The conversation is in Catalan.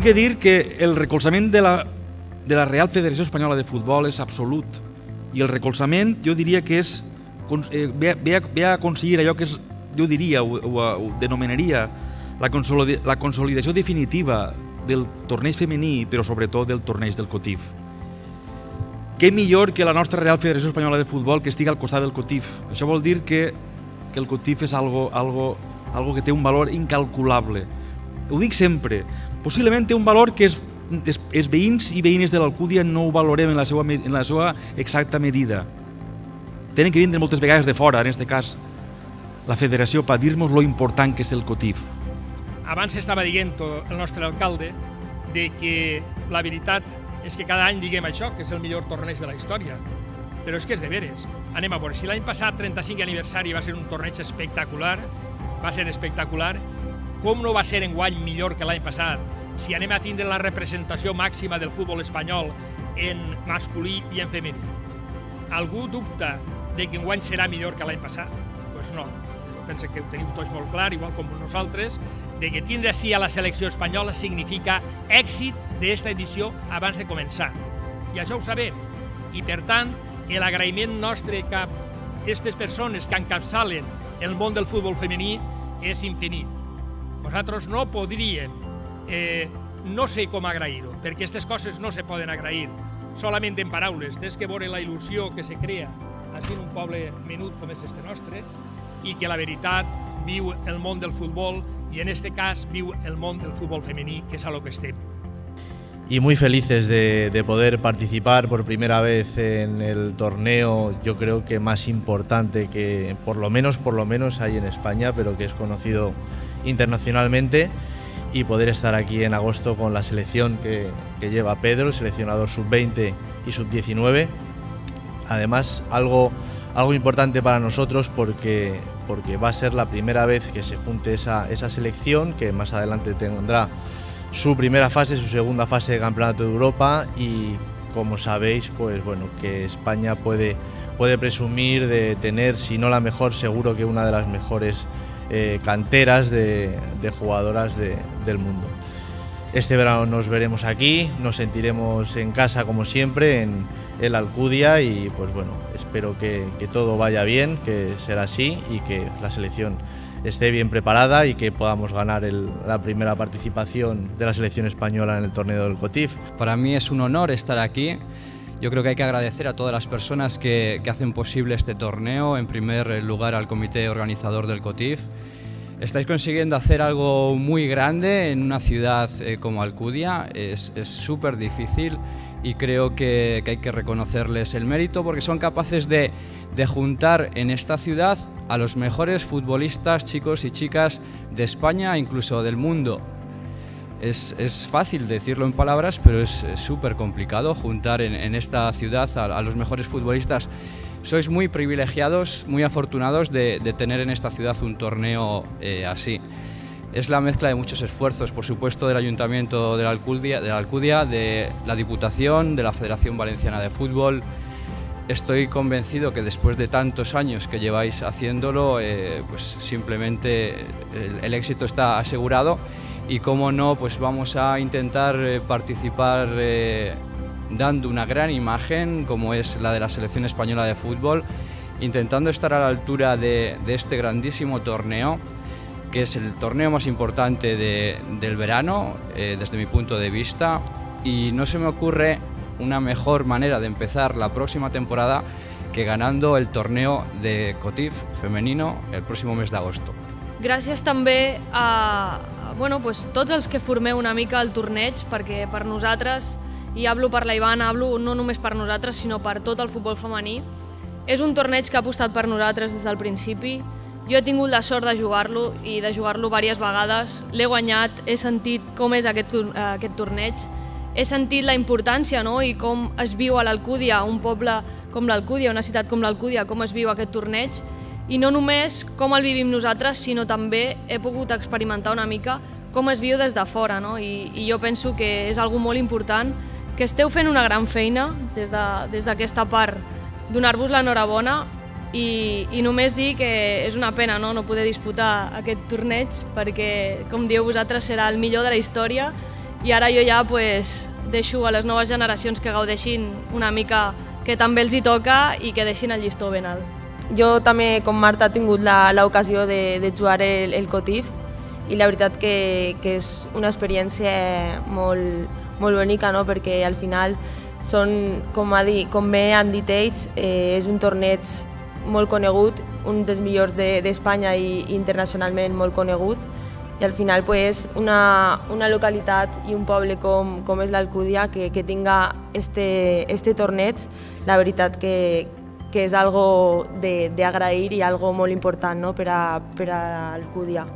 que dir que el recolzament de la Real Federació Espanyola de Futbol és absolut, i el recolzament jo diria que és ve a aconseguir allò que és, jo diria, ho denominaria la consolidació definitiva del torneig femení, però sobretot del torneig del COTIF. Què millor que la nostra Real Federació Espanyola de Futbol que estigui al costat del COTIF? Això vol dir que el COTIF és algo que té un valor incalculable. Ho dic sempre, possiblement té un valor que els veïns i veïnes de l'Alcúdia no ho valorem en la seva exacta medida. Tenen que vindre moltes vegades de fora, en aquest cas la federació, per dir-nos lo important que és el COTIF. Abans estava dient el nostre alcalde de que la veritat és que cada any diguem això, que és el millor torneig de la història. Però és que és de veres. Anem a veure, si l'any passat, 35 aniversari, va ser un torneig espectacular, com no va ser enguany millor que l'any passat? Si anem a tindre la representació màxima del futbol espanyol en masculí i en femení. Algú dubta de que enguany serà millor que l'any passat? Doncs no. Jo penso que ho tenim tots molt clar, igual com nosaltres, de que tindre així a la selecció espanyola significa èxit d'esta edició abans de començar. I això ho sabem. I per tant, l'agraïment nostre cap a aquestes persones que encapçalen el món del futbol femení és infinit. Nosaltres no podríem, no sé com agrair-ho, perquè aquestes coses no se poden agrair solament en paraules. Tens que veure la il·lusió que se crea així en un poble menut com és este nostre, i que la veritat viu el món del futbol, y en este caso viu el món del fútbol femení, que es a lo que estem. Y muy felices de poder participar por primera vez en el torneo, yo creo que más importante que por lo menos hay en España, pero que es conocido internacionalmente, y poder estar aquí en agosto con la selección que lleva Pedro, el seleccionador sub-20 y sub-19. Además, algo importante para nosotros porque va a ser la primera vez que se junte esa selección, que más adelante tendrá su primera fase, su segunda fase de Campeonato de Europa, y como sabéis, pues bueno, que España puede presumir de tener, si no la mejor, seguro que una de las mejores canteras de jugadoras del mundo. Este verano nos veremos aquí, nos sentiremos en casa como siempre, en la Alcudia, y pues bueno, espero que todo vaya bien, que será así y que la selección esté bien preparada y que podamos ganar la primera participación de la selección española en el torneo del COTIF. Para mí es un honor estar aquí. Yo creo que hay que agradecer a todas las personas que hacen posible este torneo, en primer lugar al comité organizador del COTIF. Estáis consiguiendo hacer algo muy grande en una ciudad como Alcudia, es súper difícil, y creo que hay que reconocerles el mérito porque son capaces de juntar en esta ciudad a los mejores futbolistas, chicos y chicas de España e incluso del mundo. Es fácil decirlo en palabras, pero es súper complicado juntar en esta ciudad a los mejores futbolistas. Sois muy privilegiados, muy afortunados de tener en esta ciudad un torneo así. Es la mezcla de muchos esfuerzos, por supuesto, del Ayuntamiento de la Alcudia, de la Diputación, de la Federación Valenciana de Fútbol. Estoy convencido que después de tantos años que lleváis haciéndolo, pues simplemente el éxito está asegurado, y cómo no, pues vamos a intentar participar dando una gran imagen como es la de la selección española de fútbol, intentando estar a la altura de este grandísimo torneo, que es el torneo más importante del verano, desde mi punto de vista, y no se me ocurre una mejor manera de empezar la próxima temporada que ganando el torneo de COTIF femenino el próximo mes d'agosto. Gràcies també a tots els que formeu una mica el torneig, perquè per nosaltres, i hablo per la Ivana, hablo no només per nosaltres, sinó per tot el futbol femení, és un torneig que ha apostat per nosaltres des del principi. Jo he tingut la sort de jugar-lo, i de jugar-lo diverses vegades. L'he guanyat, he sentit com és aquest torneig, he sentit la importància, no?, i com es viu a l'Alcúdia, un poble com l'Alcúdia, una ciutat com l'Alcúdia, com es viu aquest torneig, i no només com el vivim nosaltres, sinó també he pogut experimentar una mica com es viu des de fora, no? I jo penso que és algo molt important, que esteu fent una gran feina des d'aquesta part, donar-vos l'enhorabona, i només dir que és una pena no poder disputar aquest torneig, perquè, com dieu vosaltres, serà el millor de la història, i ara jo ja pues, deixo a les noves generacions que gaudeixin una mica, que també els hi toca i que deixin el llistó ben alt. Jo també, com Marta, he tingut l'ocasió de jugar el Cotif i la veritat que és una experiència molt bonica, no? Perquè al final són, com bé han dit ells, és un torneig molt conegut, un dels millors d'Espanya i internacionalment molt conegut, i al final pues, una localitat i un poble com és l'Alcúdia que tinga este torneig, la veritat que és algo d'agrair i algo molt important, no? per a Alcúdia.